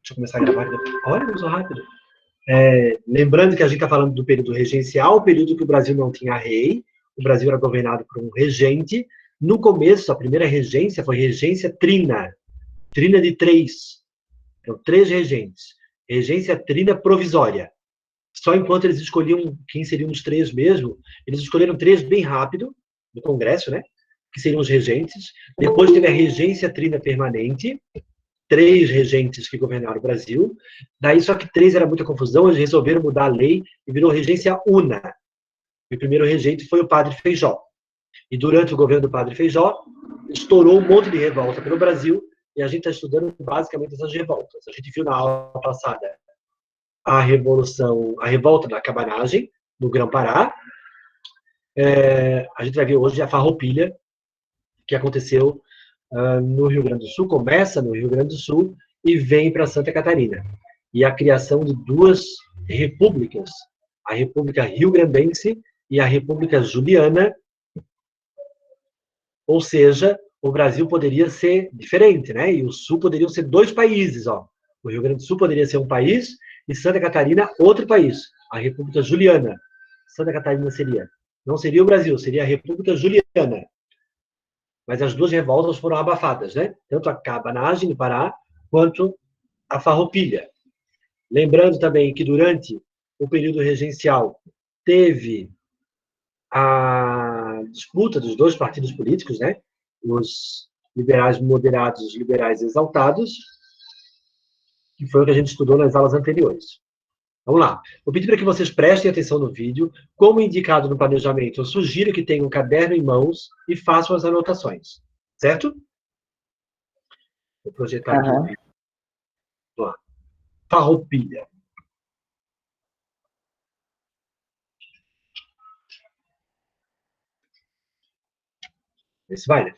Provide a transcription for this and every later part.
Deixa eu começar a gravar. Olha, eu sou rápido. Lembrando que a gente está falando do período regencial, o período que o Brasil não tinha rei, o Brasil era governado por um regente. No começo, a primeira regência foi regência trina, trina de 3. Então, 3 regentes. Regência trina provisória. Só enquanto eles escolhiam quem seriam os 3 mesmo, eles escolheram 3 bem rápido, no Congresso, né? Que seriam os regentes. Depois teve a regência trina permanente, 3 regentes que governaram o Brasil. Daí, só que 3 era muita confusão, eles resolveram mudar a lei e virou regência una. E o primeiro regente foi o Padre Feijó. E durante o governo do Padre Feijó, estourou um monte de revolta pelo Brasil, e a gente está estudando basicamente essas revoltas. A gente viu na aula passada a revolta da cabanagem, no Grão-Pará. A gente vai ver hoje a farroupilha, que aconteceu no Rio Grande do Sul, começa no Rio Grande do Sul e vem para Santa Catarina. E a criação de 2 repúblicas, a República Rio-Grandense e a República Juliana, ou seja, o Brasil poderia ser diferente, né? E o Sul poderiam ser 2 países, ó. O Rio Grande do Sul poderia ser um país e Santa Catarina outro país, a República Juliana. Santa Catarina não seria o Brasil, seria a República Juliana. Mas as 2 revoltas foram abafadas, né? Tanto a cabanagem no Pará, quanto a farroupilha. Lembrando também que durante o período regencial teve a disputa dos 2 partidos políticos, né? Os liberais moderados e os liberais exaltados, que foi o que a gente estudou nas aulas anteriores. Vamos lá. Vou pedir para que vocês prestem atenção no vídeo. Como indicado no planejamento, eu sugiro que tenham um caderno em mãos e façam as anotações. Certo? Vou projetar aqui o vídeo. Vamos lá. Farroupilha. Esse vai, né?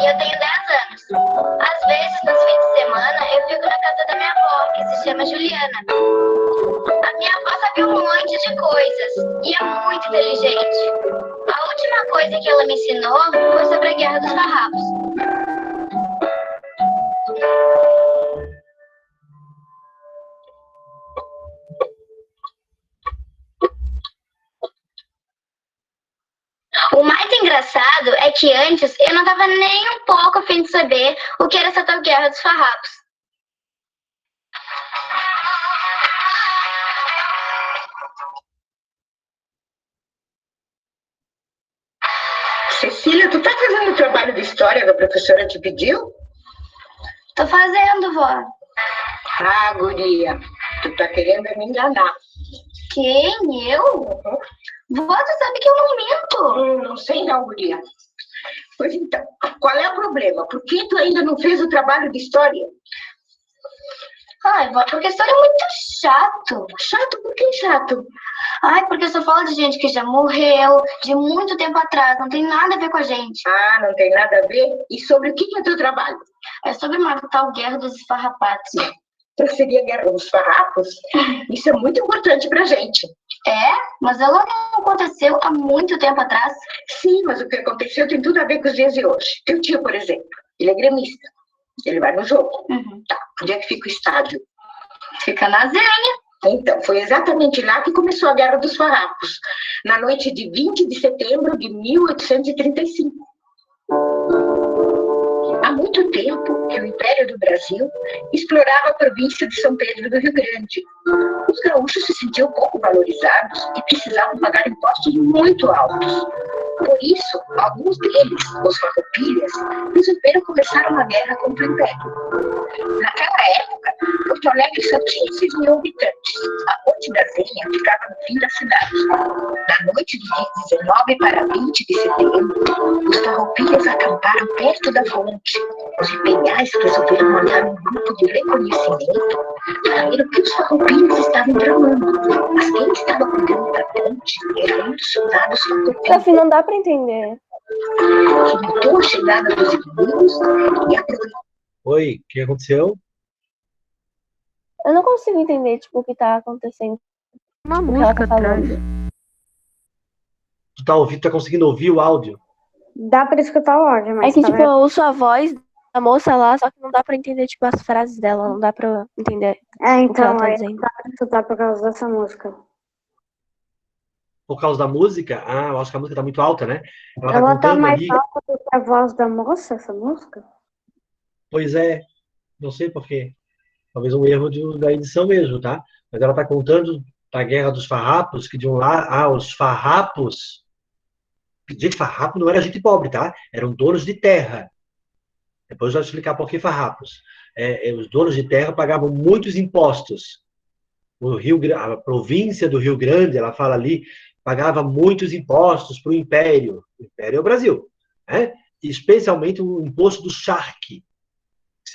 Eu tenho 10 anos. Às vezes, nos fins de semana, eu fico na casa da minha avó, que se chama Juliana. A minha avó sabe um monte de coisas e é muito inteligente. A última coisa que ela me ensinou foi sobre a Guerra dos Farrapos. O mais engraçado é que antes eu não estava nem um pouco a fim de saber o que era essa tal Guerra dos Farrapos. Cecília, tu tá fazendo o trabalho de história que a professora te pediu? Tô fazendo, vó. Ah, guria, tu tá querendo me enganar. Quem? Eu? Vó, tu sabe que eu não minto. Não sei não, guria. Pois então, qual é o problema? Por que tu ainda não fez o trabalho de história? Ai, vó, porque a história é muito chato. Chato? Por que chato? Ai, porque só fala de gente que já morreu, de muito tempo atrás, não tem nada a ver com a gente. Ah, não tem nada a ver? E sobre o que é teu trabalho? É sobre uma tal Guerra dos Esfarrapatos. Então seria a Guerra dos Farrapos? Isso é muito importante pra gente. É? Mas ela não aconteceu há muito tempo atrás? Sim, mas o que aconteceu tem tudo a ver com os dias de hoje. Teu tio, por exemplo, ele é gremista. Ele vai no jogo. Tá. Onde é que fica o estádio? Fica na Zenha. Então, foi exatamente lá que começou a Guerra dos Farrapos, na noite de 20 de setembro de 1835. Há muito tempo que o Império do Brasil explorava a província de São Pedro do Rio Grande. Os gaúchos se sentiam pouco valorizados e precisavam pagar impostos muito altos. Por isso, alguns deles, os farroupilhas, resolveram começar uma guerra contra o Império. Naquela época, Porto Alegre só tinha 6.000 habitantes. A Ponte da Zenha ficava no fim da cidade. Na noite de 19 para 20 de setembro, os farroupilhas acamparam perto da fonte. Os imperiais resolveram mandar um grupo de reconhecimento para ver o que os farroupilhas estavam tramando. Mas quem estava cuidando da ponte eram muitos soldados farroupilhas. Sophie, não dá pra entender. Que notou a chegada dos inimigos e aproveitou. Oi, o que aconteceu? Eu não consigo entender, tipo, o que tá acontecendo. Uma O que ela música tá atrás. falando. tá conseguindo ouvir o áudio? Dá pra escutar o áudio, É mas que, tá tipo, eu ouço a voz da moça lá, só que não dá pra entender, tipo, as frases dela. Não dá pra entender o que ela então, tá aí dizendo. dá pra escutar por causa dessa música. Por causa da música? Ah, eu acho que a música tá muito alta, né? Ela tá Ela tá contando mais ali. alta do que a voz da moça, essa música? Pois é, não sei por quê. Talvez um erro da edição mesmo, tá? Mas ela tá contando da Guerra dos Farrapos, que de um lado, os farrapos. Gente, farrapo não era gente pobre, tá? Eram donos de terra. Depois eu vou explicar por que farrapos. Os donos de terra pagavam muitos impostos. A província do Rio Grande, ela fala ali, pagava muitos impostos para o Império. O Império é o Brasil. Né? Especialmente o imposto do charque.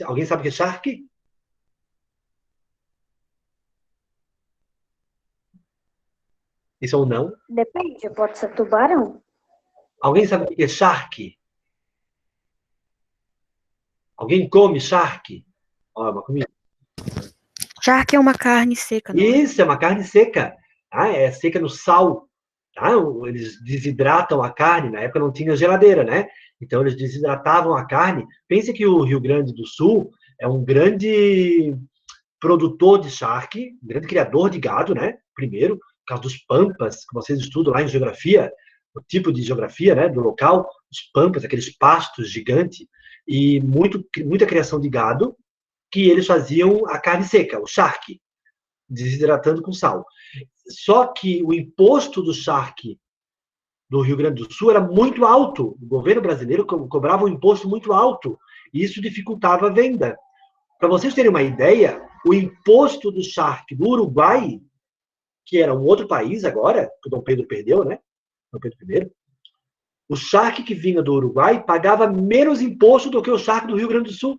Alguém sabe o que é charque? Isso ou não? Depende, pode ser tubarão. Alguém sabe o que é charque? Alguém come charque? Ó, uma comida. Charque é uma carne seca, não é? Isso, é uma carne seca. Tá? É seca no sal. Tá? Eles desidratam a carne. Na época não tinha geladeira, né? Então eles desidratavam a carne. Pense que o Rio Grande do Sul é um grande produtor de charque, um grande criador de gado, né? Primeiro, por causa dos pampas, que vocês estudam lá em geografia, o tipo de geografia, né, do local, os pampas, aqueles pastos gigantes, e muita criação de gado, que eles faziam a carne seca, o charque, desidratando com sal. Só que o imposto do charque do Rio Grande do Sul era muito alto. O governo brasileiro cobrava um imposto muito alto, e isso dificultava a venda. Para vocês terem uma ideia, o imposto do charque do Uruguai, que era um outro país agora, que o Dom Pedro perdeu, né? Dom Pedro I. O charque que vinha do Uruguai pagava menos imposto do que o charque do Rio Grande do Sul.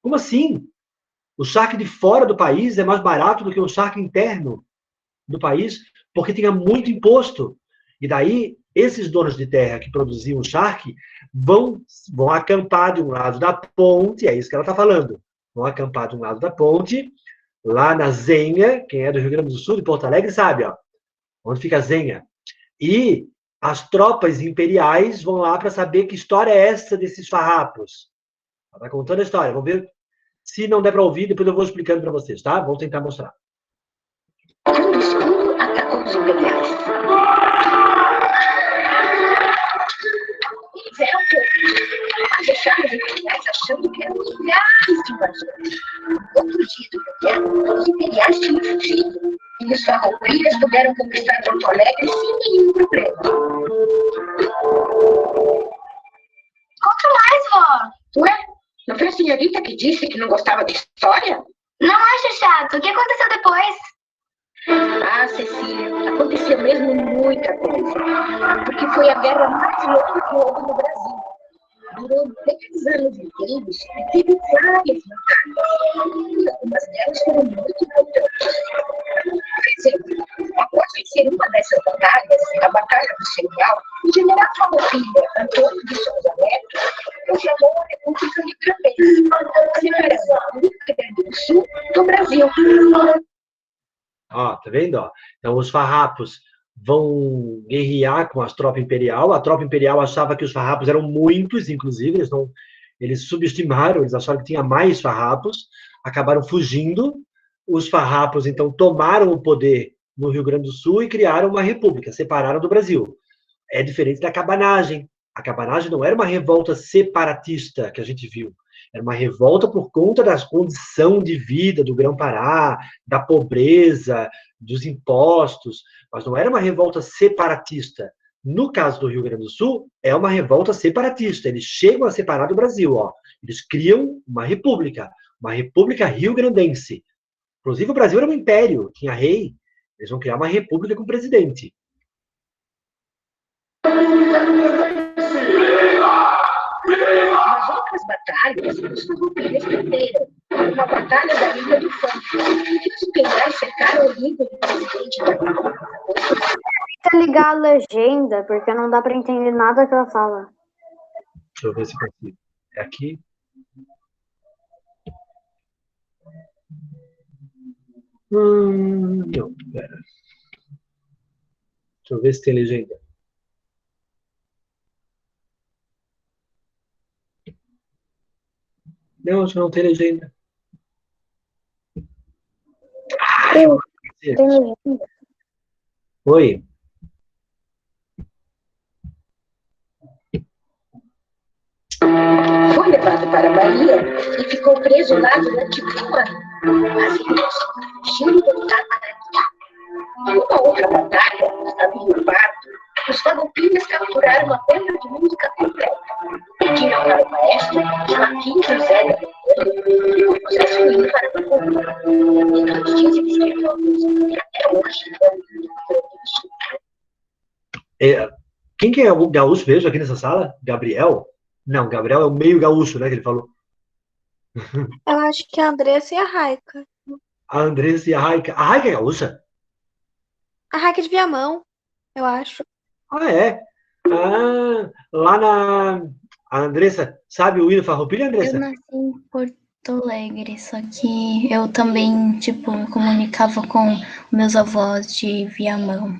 Como assim? O charque de fora do país é mais barato do que o charque interno do país, porque tinha muito imposto. E daí, esses donos de terra que produziam charque vão acampar de um lado da ponte, é isso que ela está falando, vão acampar de um lado da ponte, lá na Zenha, quem é do Rio Grande do Sul, de Porto Alegre, sabe, ó, onde fica a Zenha. E as tropas imperiais vão lá para saber que história é essa desses farrapos. Ela está contando a história, vamos ver. Se não der para ouvir, depois eu vou explicando para vocês, tá? Vou tentar mostrar. Um escudo atacou os imperiais. Eles eram poucos, mas deixaram os imperiais achando que eram milhares de invasores. Outro dia do inverno, os imperiais tinham fugido e os farroupilhas puderam conquistar Porto Alegre sem nenhum problema. Conta mais, vó. Ué, não foi a senhorita que disse que não gostava de história? Não acha chato? O que aconteceu depois? Ah, Cecília, aconteceu mesmo muita coisa. Porque foi a guerra mais longa que houve no Brasil. Durou 10 anos inteiros e teve várias batalhas. E algumas delas foram muito importantes. Por exemplo, após vencer uma dessas batalhas, a Batalha do Semial, o general Farroupilha, Antônio de Souza Neto, proclamou a República Rio-Grandense, separação do Rio Grande do Sul do Brasil. Ó, tá vendo? Ó? Então, os farrapos vão guerrear com as tropas imperial. A tropa imperial achava que os farrapos eram muitos, inclusive, eles subestimaram, eles acharam que tinha mais farrapos, acabaram fugindo. Os farrapos, então, tomaram o poder no Rio Grande do Sul e criaram uma república, separaram do Brasil. É diferente da cabanagem. A cabanagem não era uma revolta separatista que a gente viu. Era uma revolta por conta da condição de vida do Grão-Pará, da pobreza, dos impostos, mas não era uma revolta separatista. No caso do Rio Grande do Sul, é uma revolta separatista. Eles chegam a separar do Brasil. Ó. Eles criam uma república rio-grandense. Inclusive, o Brasil era um império, tinha rei. Eles vão criar uma república com presidente. Nas outras batalhas, os farroupilhas perderam. Uma batalha da Ilha do Fã, em que os imperiais cercaram o líder do presidente da República. Tenta ligar a legenda, porque não dá pra entender nada que ela fala. Deixa eu ver se consigo. É aqui. Não, pera. Deixa eu ver se tem legenda. Não, acho que não tem legenda. Tem legenda. Oi. Foi levado para a Bahia e ficou preso lá durante um ano. Mas eles tinham voltar para lutar. Numa outra batalha, a Rio Pardo, os farroupilhas capturaram a banda de música completa. Pediram para o maestro Joaquim José da Monteiro que compusesse um hino para a Bahia. E todos dizem que escreveu a música, que até hoje Quem que é o gaúcho mesmo aqui nessa sala? Gabriel? Não, Gabriel é o meio gaúcho, né, que ele falou. Eu acho que a Andressa e a Raika. A Andressa e a Raika. A Raika é gaúcha? A Raika de Viamão, eu acho. Ah, é? Ah, lá na... A Andressa, sabe o hino Farroupilha, Eu Andressa? nasci em Porto Alegre, só que eu também, tipo, me comunicava com meus avós de Viamão.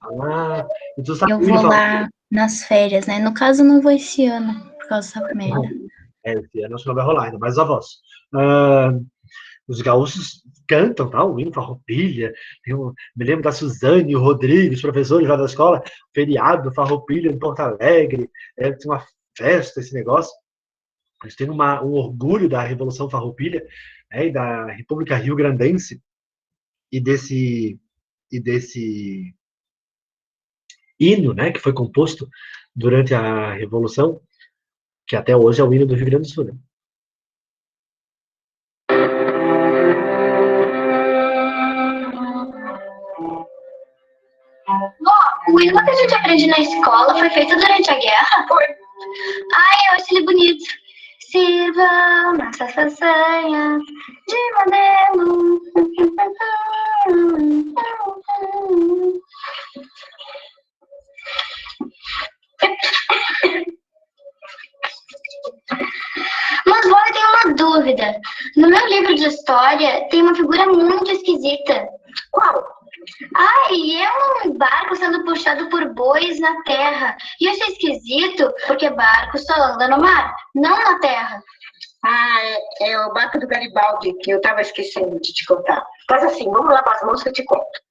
Ah, e tu sabe Eu o hino vou Farroupilha? lá nas férias, né? No caso, eu não vou esse ano, por causa dessa merda. Esse ano acho que não vai rolar ainda, mas os avós. Ah, os gaúchos cantam, tá? O hino Farroupilha. Me lembro da Suzane e o Rodrigo, os professores lá da escola, feriado Farroupilha em Porto Alegre. Tem uma festa, esse negócio. Eles têm um orgulho da Revolução Farroupilha, e da República Rio-Grandense e desse hino, né, que foi composto durante a Revolução, que até hoje é o hino do Rio Grande do Sul. Né? O hino que a gente aprende na escola foi feito durante a guerra? Foi. Ai, eu acho ele bonito. Sirvam nossas façanhas de modelo. Mas vó, eu tenho uma dúvida. No meu livro de história tem uma figura muito esquisita. Qual? Ai, é um barco sendo puxado por bois na terra. E eu achei esquisito porque barco só anda no mar, não na terra. Ah, é o barco do Garibaldi, que eu estava esquecendo de te contar. Faz assim, vamos lavar as mãos que eu te conto.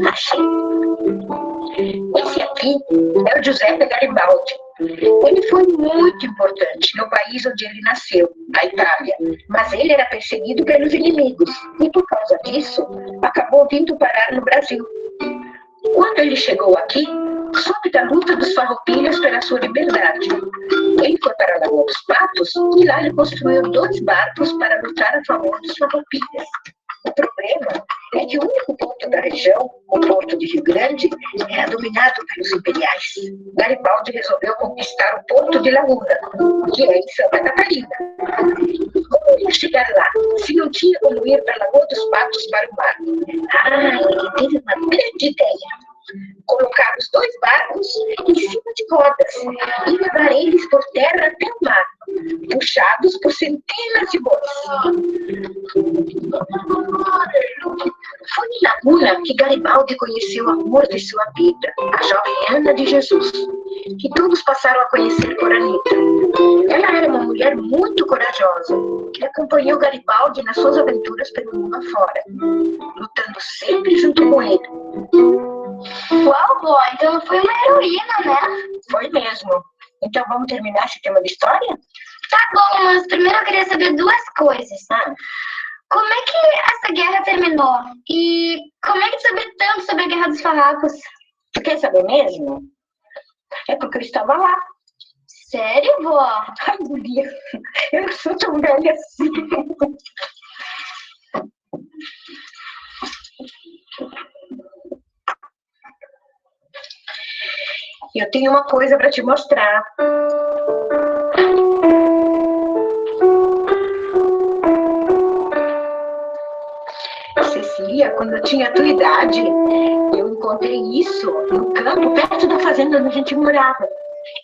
Achei. Esse aqui é o Giuseppe Garibaldi. Ele foi muito importante no país onde ele nasceu, a Itália, mas ele era perseguido pelos inimigos e, por causa disso, acabou vindo parar no Brasil. Quando ele chegou aqui, soube da luta dos farroupilhas pela sua liberdade. Ele foi para a Lagoa dos Patos e lá ele construiu 2 barcos para lutar a favor dos farroupilhas. O problema é que o único porto da região, o Porto de Rio Grande, era dominado pelos imperiais. Garibaldi resolveu conquistar o Porto de Laguna, que é em Santa Catarina. Como ia chegar lá, se não tinha como ir da Lagoa dos Patos para o mar? Ele teve uma grande ideia. Colocar os 2 barcos em cima de rodas e levar eles por terra até o mar, puxados por centenas de bois. Foi em Laguna que Garibaldi conheceu o amor de sua vida, a jovem Ana de Jesus, que todos passaram a conhecer por Anita. Ela era uma mulher muito corajosa, que acompanhou Garibaldi nas suas aventuras pelo mundo afora, lutando sempre junto com ele. Uau, vó, então ela foi uma heroína, né? Foi mesmo. Então vamos terminar esse tema de história? Tá bom, mas primeiro eu queria saber 2 coisas. Como é que essa guerra terminou? E como é que tu sabe tanto sobre a Guerra dos Farrapos? Tu quer saber mesmo? É porque eu estava lá. Sério, vó? Ai, guria, eu não sou tão velha assim. Eu tenho uma coisa para te mostrar. Cecília quando eu tinha a tua idade, eu encontrei isso no campo, perto da fazenda onde a gente morava.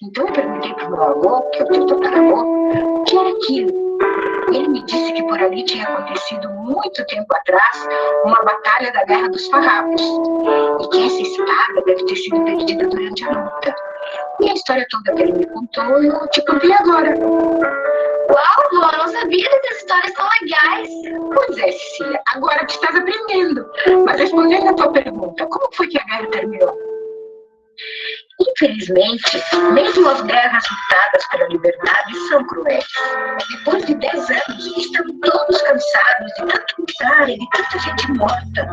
Então eu perguntei para o meu avô, que é o teu tataravô, o que era aquilo? Ele me disse que por ali tinha acontecido muito tempo atrás uma batalha da Guerra dos Farrapos e que essa espada deve ter sido perdida durante a luta. E a história toda que ele me contou, eu te contei agora. Uau, vó, eu não sabia dessas histórias tão legais. Pois é, Cecília, agora tu estás aprendendo. Mas respondendo a tua pergunta, como foi que a guerra terminou? Infelizmente, mesmo as guerras lutadas pela liberdade são cruéis. Depois de 10 anos, estamos todos cansados de tanto lutar e de tanta gente morta.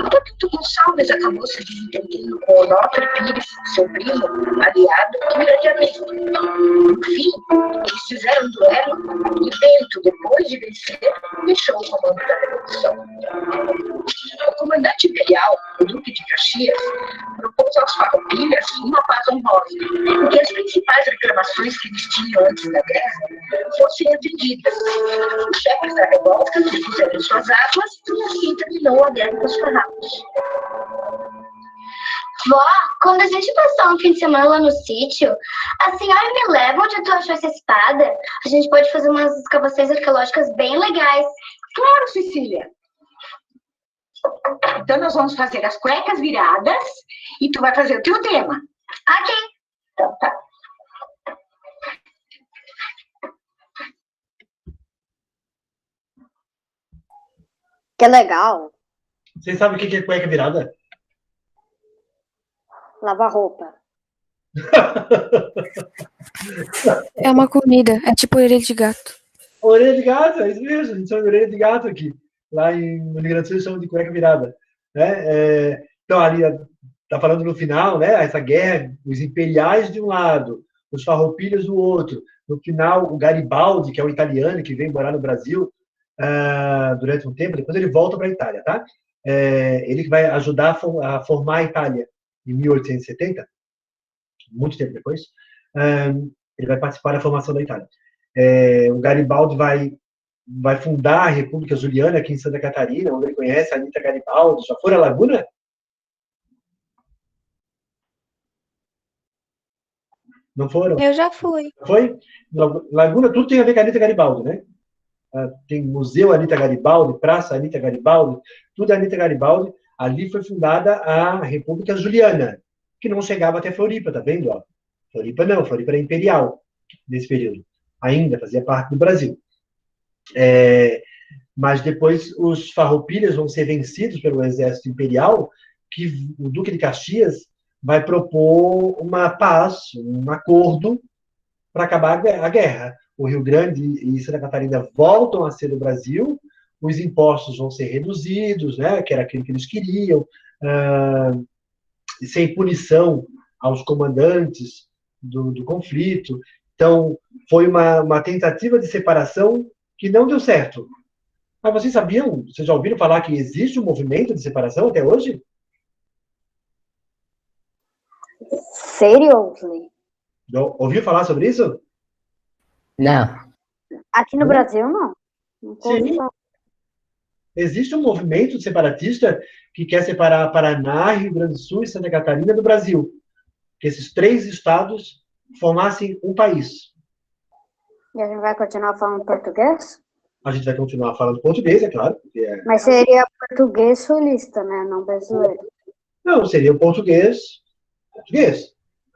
Até que o Gonçalves acabou se desentendendo com o Onofre Pires, seu primo, aliado e grande amigo. No fim, eles fizeram um duelo e Bento, depois de vencer, deixou o comando da Revolução. O comandante imperial, o Duque de Caxias, propôs aos farroupilhas uma paz honrosa, em que as principais reclamações que eles tinham antes da guerra fossem atendidas. Os chefes da revolta fizeram suas armas e assim terminou a guerra com os farrapos. Vó, quando a gente passar um fim de semana lá no sítio, a senhora me leva onde tu achou essa espada? A gente pode fazer umas escavações arqueológicas bem legais. Claro, Cecília. Então nós vamos fazer as cuecas viradas e tu vai fazer o teu tema. Ok. Então tá. Que legal. Vocês sabem o que é cueca virada? Lavar roupa. É uma comida, é tipo orelha de gato. Orelha de gato, é isso mesmo. A gente chama de orelha de gato aqui. Lá no Rio Grande do Sul eles chamam de cueca virada. Né? Então, ali, está falando no final, né? Essa guerra, os imperiais de um lado, os farroupilhas do outro. No final, o Garibaldi, que é um italiano que veio morar no Brasil durante um tempo, depois ele volta para a Itália, tá? Ele que vai ajudar a formar a Itália em 1870, muito tempo depois. Ele vai participar da formação da Itália. O Garibaldi vai fundar a República Juliana aqui em Santa Catarina, onde ele conhece a Anita Garibaldi. Já foram a Laguna? Não foram? Eu já fui. Foi? Laguna, tudo tem a ver com a Anita Garibaldi, né? Tem Museu Anita Garibaldi, Praça Anita Garibaldi, tudo é Anita Garibaldi. Ali foi fundada a República Juliana, que não chegava até Floripa, tá vendo? Ó? Floripa não, Floripa era imperial nesse período. Ainda fazia parte do Brasil. Mas depois os farroupilhas vão ser vencidos pelo exército imperial, que o Duque de Caxias vai propor uma paz, um acordo para acabar a guerra. O Rio Grande e Santa Catarina voltam a ser do Brasil, os impostos vão ser reduzidos, né, que era aquilo que eles queriam, sem punição aos comandantes do conflito. Então, foi uma tentativa de separação que não deu certo. Mas vocês sabiam, vocês já ouviram falar que existe um movimento de separação até hoje? Seriously? Ouviu falar sobre isso? Não. Aqui no Brasil, não. Não tô Sim. ouvindo. Existe um movimento separatista que quer separar Paraná, Rio Grande do Sul e Santa Catarina do Brasil. Que esses 3 estados formassem um país. E a gente vai continuar falando português? A gente vai continuar falando português, é claro. Porque Mas seria português sulista, né? Não brasileiro. Não, seria o português.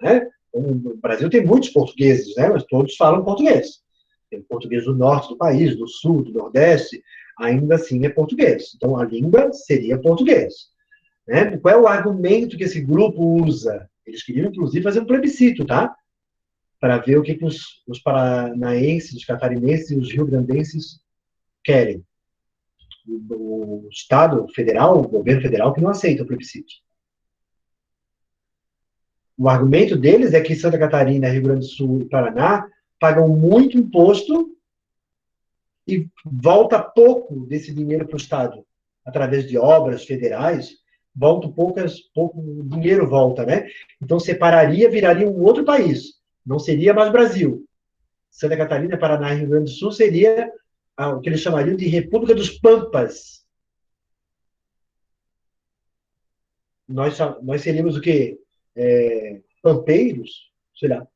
Né? O Brasil tem muitos portugueses, né? Mas todos falam português. Tem português do norte do país, do sul, do nordeste, ainda assim é português. Então, a língua seria português. Né? Qual é o argumento que esse grupo usa? Eles queriam, inclusive, fazer um plebiscito, tá? Para ver o que os paranaenses, os catarinenses e os rio-grandenses querem. O Estado federal, o governo federal, que não aceita o plebiscito. O argumento deles é que Santa Catarina, Rio Grande do Sul e Paraná pagam muito imposto e volta pouco desse dinheiro para o Estado. Através de obras federais, pouco dinheiro volta, né? Então, separaria, viraria um outro país. Não seria mais Brasil. Santa Catarina, Paraná e Rio Grande do Sul seria o que eles chamariam de República dos Pampas. nós seríamos o quê? Pampeiros? Sei lá.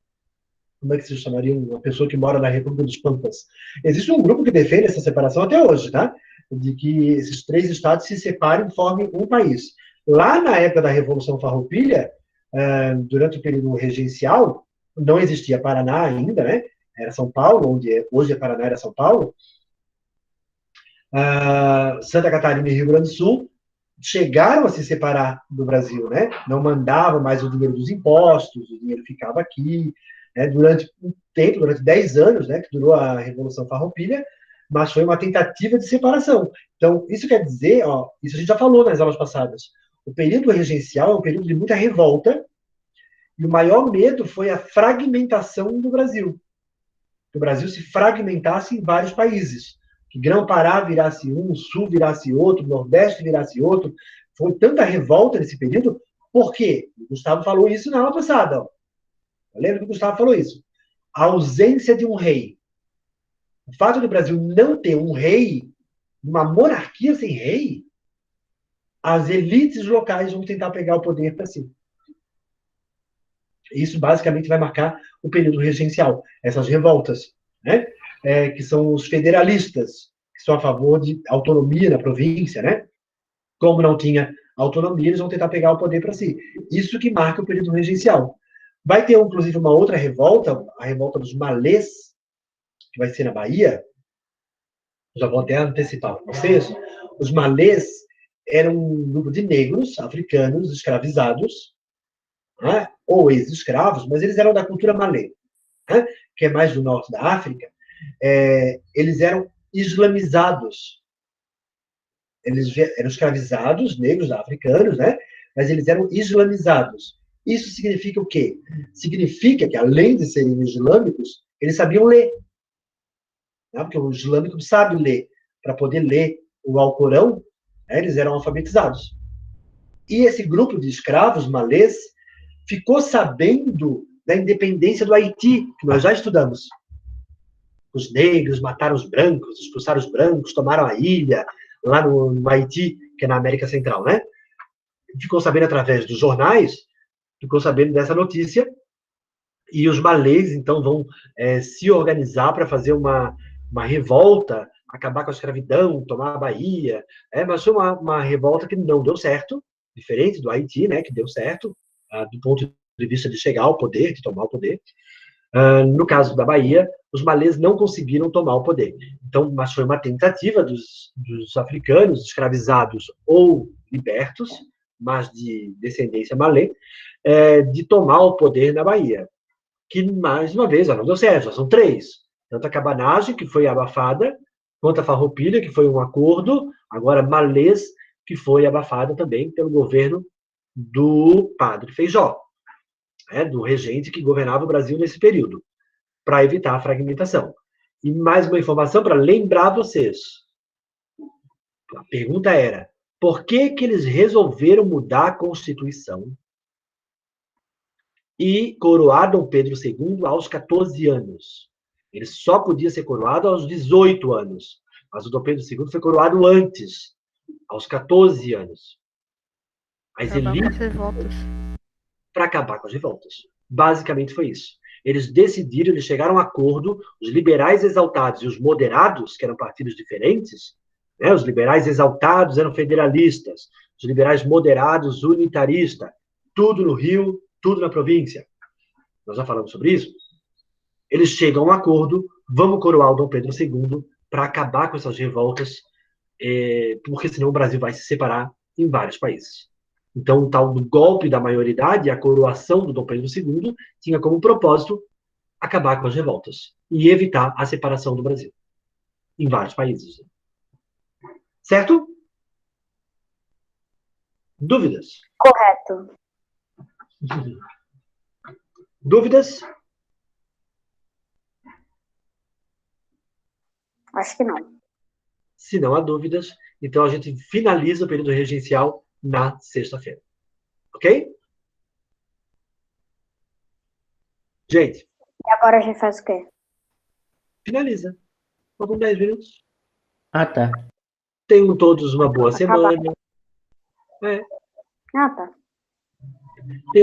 Como é que se chamaria uma pessoa que mora na República dos Pampas? Existe um grupo que defende essa separação até hoje, tá? De que esses 3 estados se separem e formem um país. Lá na época da Revolução Farroupilha, durante o período regencial, não existia Paraná ainda, né? Era São Paulo, onde hoje é Paraná, era São Paulo. Santa Catarina e Rio Grande do Sul chegaram a se separar do Brasil, né? Não mandava mais o dinheiro dos impostos, o dinheiro ficava aqui, né? Durante um tempo, durante 10 anos, né, que durou a Revolução Farroupilha, mas foi uma tentativa de separação. Então, isso quer dizer, ó, isso a gente já falou nas aulas passadas, o período regencial é um período de muita revolta, e o maior medo foi a fragmentação do Brasil. Que o Brasil se fragmentasse em vários países. Que Grão-Pará virasse um, Sul virasse outro, Nordeste virasse outro. Foi tanta revolta nesse período. Por quê? O Gustavo falou isso na aula passada. Ó. Lembra que o Gustavo falou isso? A ausência de um rei. O fato do Brasil não ter um rei, uma monarquia sem rei, as elites locais vão tentar pegar o poder para si. Isso basicamente vai marcar o período regencial, essas revoltas, né? Que são os federalistas, que são a favor de autonomia na província, né? Como não tinha autonomia, eles vão tentar pegar o poder para si. Isso que marca o período regencial. Vai ter, inclusive, uma outra revolta, a revolta dos malês, que vai ser na Bahia. Já vou até antecipar para vocês. Os malês eram um grupo de negros africanos escravizados, né? Ou ex-escravos, mas eles eram da cultura malê, né? Que é mais do norte da África. Eles eram islamizados. Eles eram escravizados, negros africanos, né? Mas eles eram islamizados. Isso significa o quê? Significa que, além de serem islâmicos, eles sabiam ler. Né? Porque o islâmico sabe ler. Para poder ler o Alcorão, né? Eles eram alfabetizados. E esse grupo de escravos malês ficou sabendo da independência do Haiti, que nós já estudamos. Os negros mataram os brancos, expulsaram os brancos, tomaram a ilha, lá no Haiti, que é na América Central, né? Ficou sabendo através dos jornais, ficou sabendo dessa notícia, e os malês, então, vão se organizar para fazer uma revolta, acabar com a escravidão, tomar a Bahia, mas foi uma revolta que não deu certo, diferente do Haiti, né, que deu certo, do ponto de vista de chegar ao poder, de tomar o poder. No caso da Bahia, os malês não conseguiram tomar o poder. Então, mas foi uma tentativa dos africanos escravizados ou libertos, mas de descendência malê, de tomar o poder na Bahia. Que, mais uma vez, não deu certo, já são 3. Tanto a cabanagem, que foi abafada, quanto a farroupilha, que foi um acordo, agora malês, que foi abafada também pelo governo do padre Feijó, do regente que governava o Brasil nesse período, para evitar a fragmentação. E mais uma informação para lembrar vocês. A pergunta era, por que eles resolveram mudar a Constituição e coroar Dom Pedro II aos 14 anos? Ele só podia ser coroado aos 18 anos, mas o Dom Pedro II foi coroado antes, aos 14 anos. As elites... para acabar com as revoltas. Basicamente foi isso. Eles decidiram, eles chegaram a um acordo, os liberais exaltados e os moderados, que eram partidos diferentes, né? Os liberais exaltados eram federalistas, os liberais moderados, unitaristas, tudo no Rio, tudo na província. Nós já falamos sobre isso. Eles chegam a um acordo, vamos coroar o Dom Pedro II para acabar com essas revoltas, porque senão o Brasil vai se separar em vários países. Então, o tal do golpe da maioridade, a coroação do Dom Pedro II, tinha como propósito acabar com as revoltas e evitar a separação do Brasil em vários países. Certo? Dúvidas? Correto. Dúvidas? Acho que não. Se não há dúvidas, então a gente finaliza o período regencial na sexta-feira. Ok? Gente. E agora a gente faz o quê? Finaliza. Faltam 10 minutos. Ah, tá. Tenham todos uma boa semana. Ah, tá.